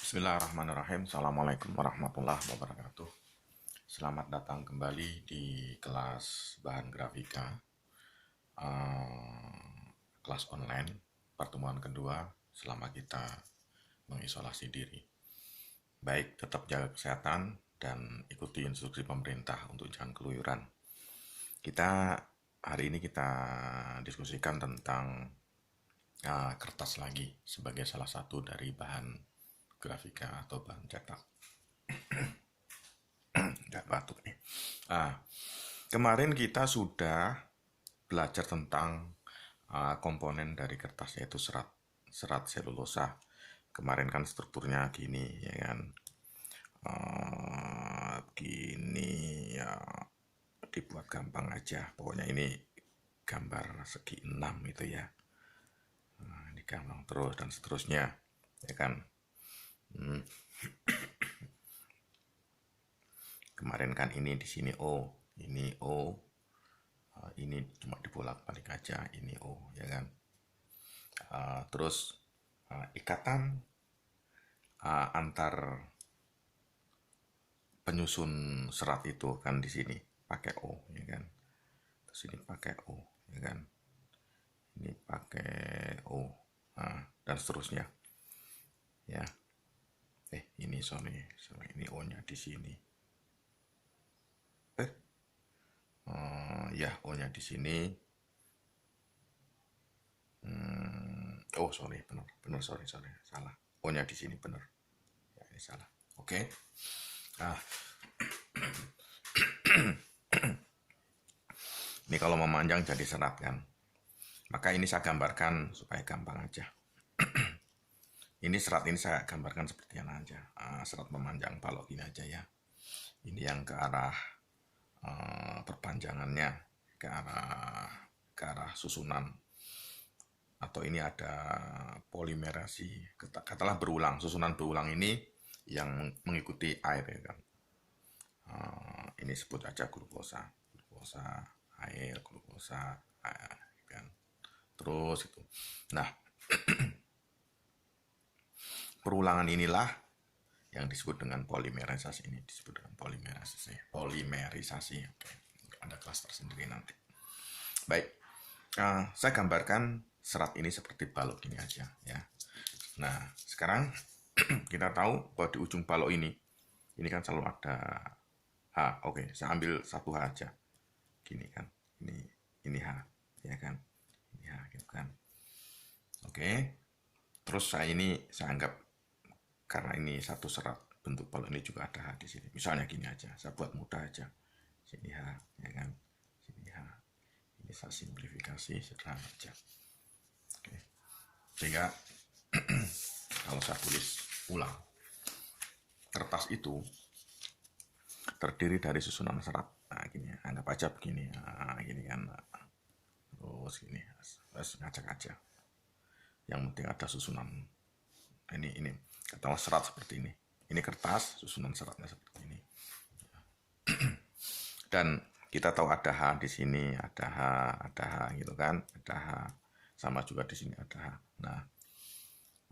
Bismillahirrahmanirrahim. Assalamualaikum warahmatullahi wabarakatuh. Selamat datang kembali di kelas bahan grafika, kelas online, pertemuan kedua selama kita mengisolasi diri. Baik, tetap jaga kesehatan dan ikuti instruksi pemerintah untuk jangan keluyuran. Hari ini kita diskusikan tentang kertas lagi sebagai salah satu dari bahan grafika atau bahan cetak. Nggak batuk nih. Kemarin kita sudah belajar tentang komponen dari kertas, yaitu serat selulosa. Kemarin kan strukturnya gini, ya kan? Gini ya, dibuat gampang aja. Pokoknya ini gambar segi 6 itu ya. Ini gampang terus dan seterusnya, ya kan? Kemarin kan ini di sini O, ini O, ini cuma dibolak-balik aja, ini O, ya kan? Terus ikatan antar penyusun serat itu kan di sini pakai O, ya kan? Terus ini pakai O, ya kan? Ini pakai O, dan seterusnya, ya. Ini sorry, ini O-nya di sini. Ya, O-nya di sini. Oh, sorry, benar, sorry, salah. O-nya di sini benar. Ya, ini salah. Oke. Ini kalau memanjang jadi serat kan. Maka ini saya gambarkan supaya gampang aja. Ini serat ini saya gambarkan seperti yang aja. Serat memanjang balok ini aja ya. Ini yang ke arah perpanjangannya, ke arah susunan, atau ini ada polimerasi, katakanlah berulang, susunan berulang ini yang mengikuti air, ya kan. Ini sebut aja glukosa, air, kan. Terus itu. Nah, perulangan inilah yang disebut dengan polimerisasi. Ini disebut dengan polimerisasi. Oke. Ada kelas tersendiri nanti. Baik, saya gambarkan serat ini seperti balok ini aja ya. Nah, sekarang kita tahu bahwa di ujung balok ini kan selalu ada H. Oke, saya ambil satu H aja. Gini kan. Ini H, ya kan. Ini H gitu kan. Oke. Terus saya anggap karena ini satu serat, bentuk balok ini juga ada H di sini. Misalnya gini aja, saya buat mudah aja. Sini H, ya kan. Sini H. Ini saya simplifikasi sederhana aja. Oke. Sehingga kalau saya tulis ulang, kertas itu terdiri dari susunan serat. Nah, gini, anggap aja begini. Gini kan. Terus gini, ngacak aja. Yang penting ada susunan. Ini katakanlah serat seperti ini. Ini kertas, susunan seratnya seperti ini. Dan kita tahu ada H di sini, ada H gitu kan, ada H. Sama juga di sini ada H. Nah,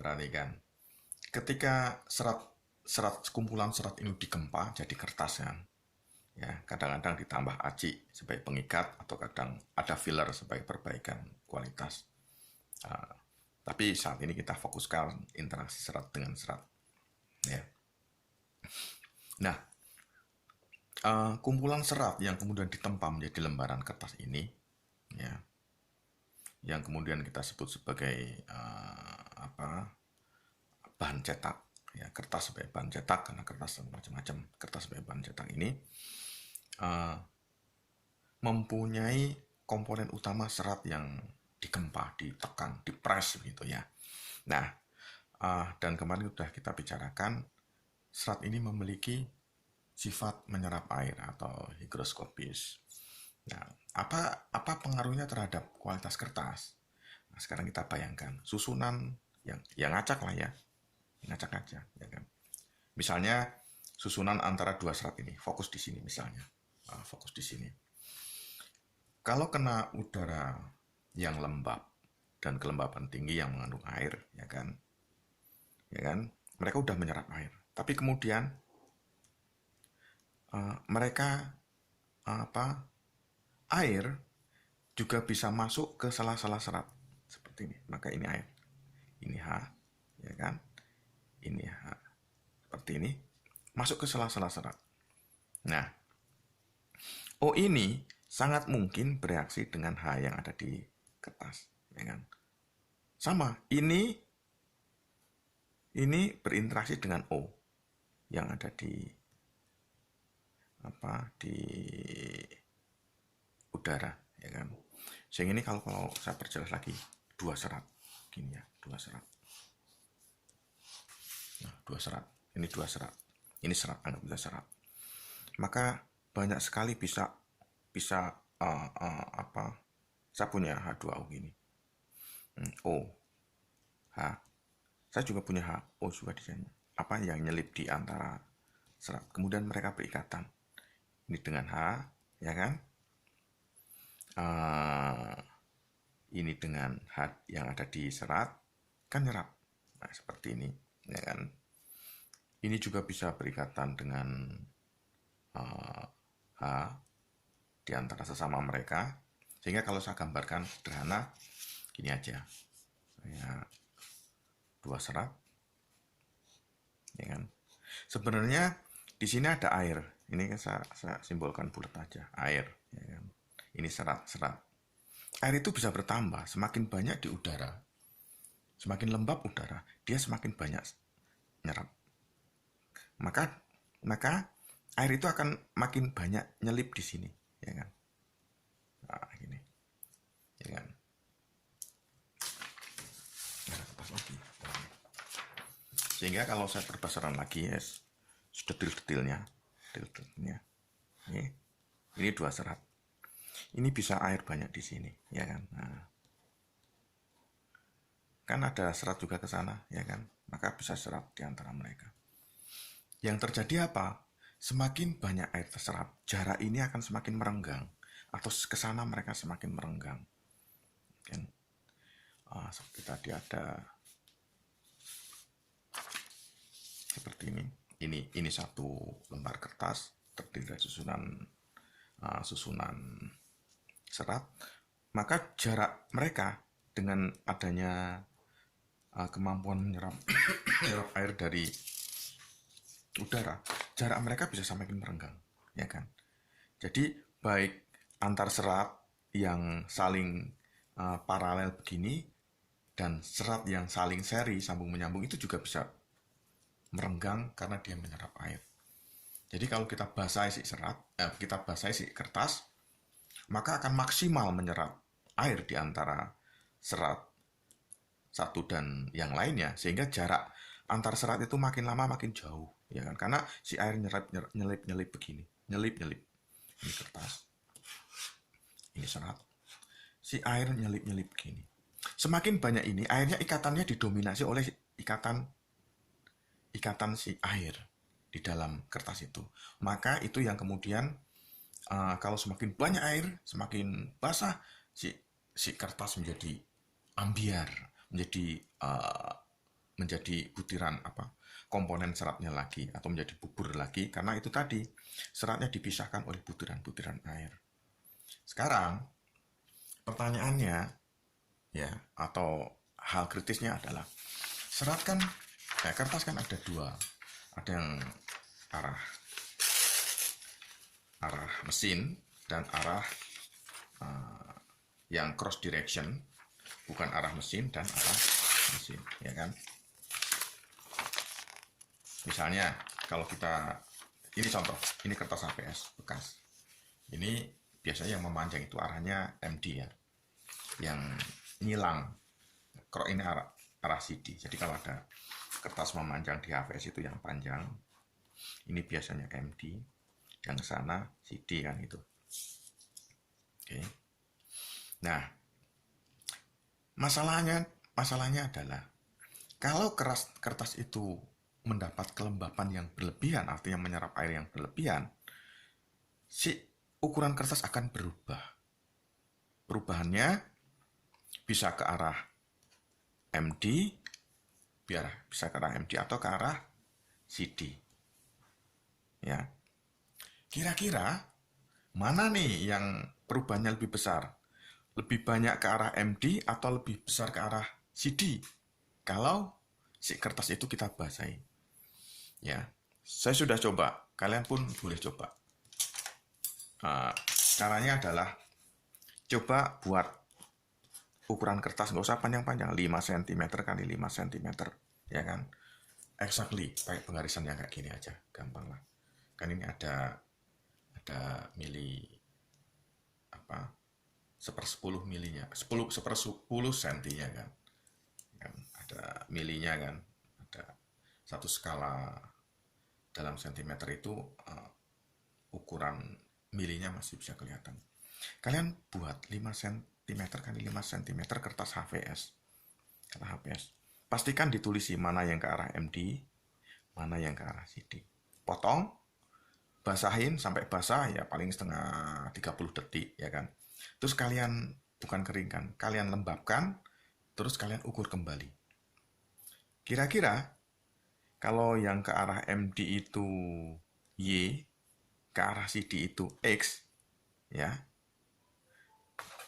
perhatikan. Ketika kumpulan serat ini dikempa jadi kertas kan, ya kadang-kadang ditambah aci sebagai pengikat, atau kadang ada filler sebagai perbaikan kualitas. Tapi saat ini kita fokuskan interaksi serat dengan serat, ya. Nah, kumpulan serat yang kemudian ditempa menjadi lembaran kertas ini, ya, yang kemudian kita sebut sebagai bahan cetak, ya, kertas sebagai bahan cetak, karena kertas macam-macam. Kertas sebagai bahan cetak ini mempunyai komponen utama serat yang dikempa, ditekan, dipres gitu ya. Nah, dan kemarin sudah kita bicarakan, serat ini memiliki sifat menyerap air atau higroskopis. Nah, apa pengaruhnya terhadap kualitas kertas? Nah, sekarang kita bayangkan susunan yang ngacak lah ya, ngacak aja, ya kan. Misalnya susunan antara dua serat ini, fokus di sini misalnya, fokus di sini. Kalau kena udara yang lembab dan kelembapan tinggi yang mengandung air, ya kan, mereka udah menyerap air. Tapi kemudian mereka air juga bisa masuk ke sela-sela serat seperti ini. Maka ini air, ini H, ya kan? Ini H, seperti ini, masuk ke sela-sela serat. Nah, O ini sangat mungkin bereaksi dengan H yang ada di kertas, ya kan? Sama, ini berinteraksi dengan O yang ada di udara, ya kan? Sehingga ini kalau saya perjelas lagi, dua serat, gini ya, dua serat. Nah, dua serat, ini dua serat, ini serat, anggap saja serat. Maka banyak sekali bisa saya punya H2O gini, O, H, saya juga punya H, O juga di sini. Apa yang nyelip di antara serat, kemudian mereka berikatan. Ini dengan H, ya kan? Ini dengan H yang ada di serat, kan nyerap. Nah, seperti ini, ya kan? Ini juga bisa berikatan dengan H di antara sesama mereka. Sehingga kalau saya gambarkan sederhana, gini aja. Saya dua serat, ya kan? Sebenarnya di sini ada air. Ini kan saya simbolkan bulat aja, air, ya kan? Ini serat-serat. Air itu bisa bertambah, semakin banyak di udara, semakin lembab udara, dia semakin banyak nyerap. Maka air itu akan makin banyak nyelip di sini, ya kan? Nah, gini, ya kan? Nah, pas lagi. Sehingga kalau saya perbesaran lagi, yes, detailnya, ini dua serat. Ini bisa air banyak di sini, ya kan? Nah, kan ada serat juga ke sana, ya kan? Maka bisa serat di antara mereka. Yang terjadi apa? Semakin banyak air terserap, jarak ini akan semakin merenggang, atau ke sana mereka semakin merenggang. Kan? Seperti tadi ada seperti ini. Ini satu lembar kertas terdiri dari susunan serat. Maka jarak mereka dengan adanya kemampuan menyerap air dari udara, jarak mereka bisa semakin merenggang, ya kan? Jadi baik antar serat yang saling paralel begini dan serat yang saling seri sambung menyambung itu juga bisa merenggang karena dia menyerap air. Jadi kalau kita basahi si kertas, maka akan maksimal menyerap air di antara serat satu dan yang lainnya, sehingga jarak antar serat itu makin lama makin jauh, ya kan? Karena si air nyelip begini, nyelip. Ini kertas, ini serat, si air nyelip begini. Semakin banyak ini, airnya ikatannya didominasi oleh ikatan si air di dalam kertas itu. Maka itu yang kemudian kalau semakin banyak air, semakin basah, si kertas menjadi ambiar, menjadi butiran komponen seratnya lagi, atau menjadi bubur lagi, karena itu tadi seratnya dipisahkan oleh butiran-butiran air. Sekarang pertanyaannya, ya, atau hal kritisnya adalah serat kan, kertas kan ada dua, ada yang arah mesin dan arah yang cross direction, bukan arah mesin dan arah mesin, ya kan? Misalnya kalau ini contoh, ini kertas HVS bekas. Ini biasanya yang memanjang itu arahnya MD, ya. Yang nyilang, kalau ini arah CD. Jadi kalau ada kertas memanjang di HVS itu yang panjang, ini biasanya MD, yang ke sana CD kan itu. Oke. Nah, masalahnya adalah kalau kertas itu mendapat kelembapan yang berlebihan, artinya menyerap air yang berlebihan, si ukuran kertas akan berubah. Perubahannya bisa ke arah MD biar bisa ke arah MD atau ke arah CD. Ya. Kira-kira mana nih yang perubahannya lebih besar? Lebih banyak ke arah MD atau lebih besar ke arah CD? Kalau si kertas itu kita basahi. Ya, saya sudah coba. Kalian pun boleh coba. Caranya adalah coba buat ukuran kertas, nggak usah panjang-panjang, 5 cm kali 5 cm, ya kan? Exactly, pakai pengarisan yang kayak gini aja, gampang lah. Kan ini ada mili apa 1/10 milinya, 1/10 sentinya kan, ada milinya kan, ada satu skala dalam sentimeter itu ukuran milinya masih bisa kelihatan. Kalian buat 5 cm kali 5 cm kertas HVS. Kertas HVS. Pastikan ditulisi mana yang ke arah MD, mana yang ke arah CD. Potong, basahin sampai basah ya paling setengah 30 detik ya kan. Terus kalian bukan keringkan, kalian lembabkan, terus kalian ukur kembali. Kira-kira kalau yang ke arah MD itu Y, ke arah CD itu X, ya.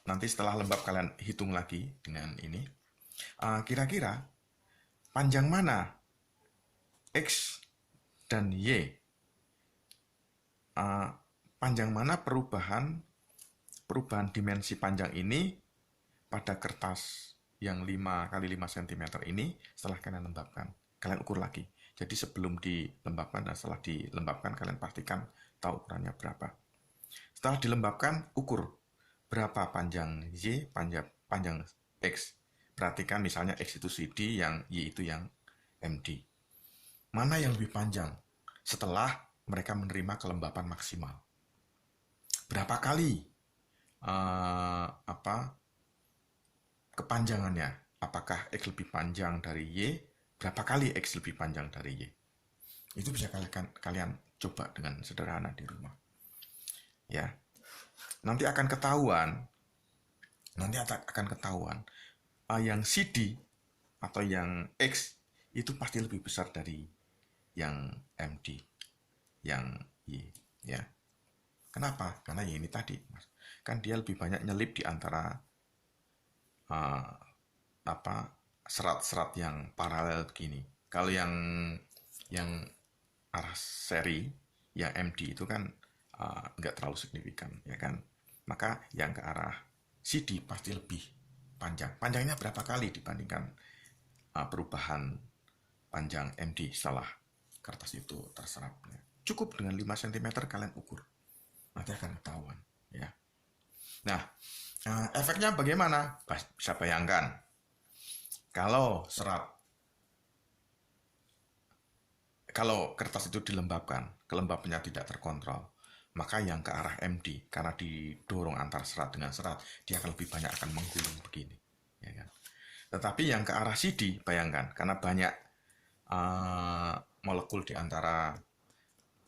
Nanti setelah lembab kalian hitung lagi dengan ini. Kira-kira panjang mana X dan Y? Panjang mana perubahan dimensi panjang ini pada kertas yang 5 kali 5 cm ini setelah kalian lembabkan. Kalian ukur lagi. Jadi sebelum dilembabkan dan setelah dilembabkan kalian pastikan tahu ukurannya berapa. Setelah dilembabkan, ukur berapa panjang Y, panjang X. Perhatikan misalnya X itu CD, yang Y itu yang MD. Mana yang lebih panjang setelah mereka menerima kelembapan maksimal? Berapa kali kepanjangannya? Apakah X lebih panjang dari Y? Berapa kali X lebih panjang dari Y? Itu bisa kalian coba dengan sederhana di rumah. Ya. Nanti akan ketahuan yang CD atau yang X itu pasti lebih besar dari yang MD, yang Y, ya. Kenapa? Karena ya ini tadi, Mas. Kan dia lebih banyak nyelip di antara serat-serat yang paralel begini. Kalau yang arah seri, yang MD itu kan nggak terlalu signifikan, ya kan? Maka yang ke arah CD pasti lebih panjang. Panjangnya berapa kali dibandingkan perubahan panjang MD setelah kertas itu terserap. Cukup dengan 5 cm kalian ukur. Nanti akan ketahuan, ya. Nah, efeknya bagaimana? Bisa bayangkan. Kalau kertas itu dilembabkan, kelembapannya tidak terkontrol, maka yang ke arah MD, karena didorong antar serat dengan serat, dia akan lebih banyak akan menggulung begini. Ya kan? Tetapi yang ke arah CD, bayangkan, karena banyak molekul di antara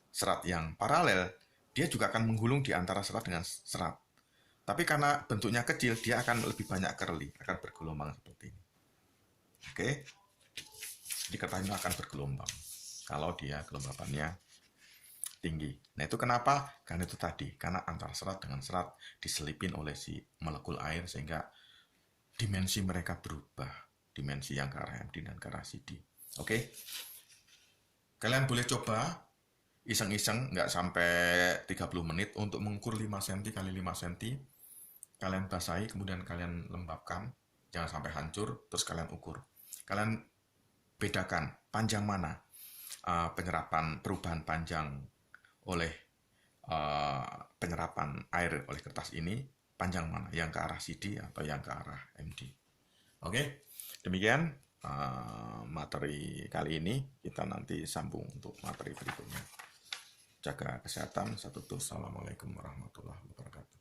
serat yang paralel, dia juga akan menggulung di antara serat dengan serat. Tapi karena bentuknya kecil, dia akan lebih banyak curly, akan bergelombang seperti ini. Oke? Jadi kertas ini akan bergelombang kalau dia kelembapannya tinggi. Nah itu kenapa? Karena itu tadi, karena antar serat dengan serat diselipin oleh si molekul air sehingga dimensi mereka berubah, dimensi yang ke arah MD dan ke arah CD. Oke? Kalian boleh coba iseng-iseng, nggak sampai 30 menit untuk mengukur 5 cm kali 5 cm. Kalian basahi, kemudian kalian lembabkan, jangan sampai hancur, terus kalian ukur. Kalian bedakan panjang mana perubahan panjang oleh penyerapan air oleh kertas ini, panjang mana, yang ke arah CD atau yang ke arah MD. Oke, demikian materi kali ini. Kita nanti sambung untuk materi berikutnya. Jaga kesehatan. Assalamualaikum warahmatullahi wabarakatuh.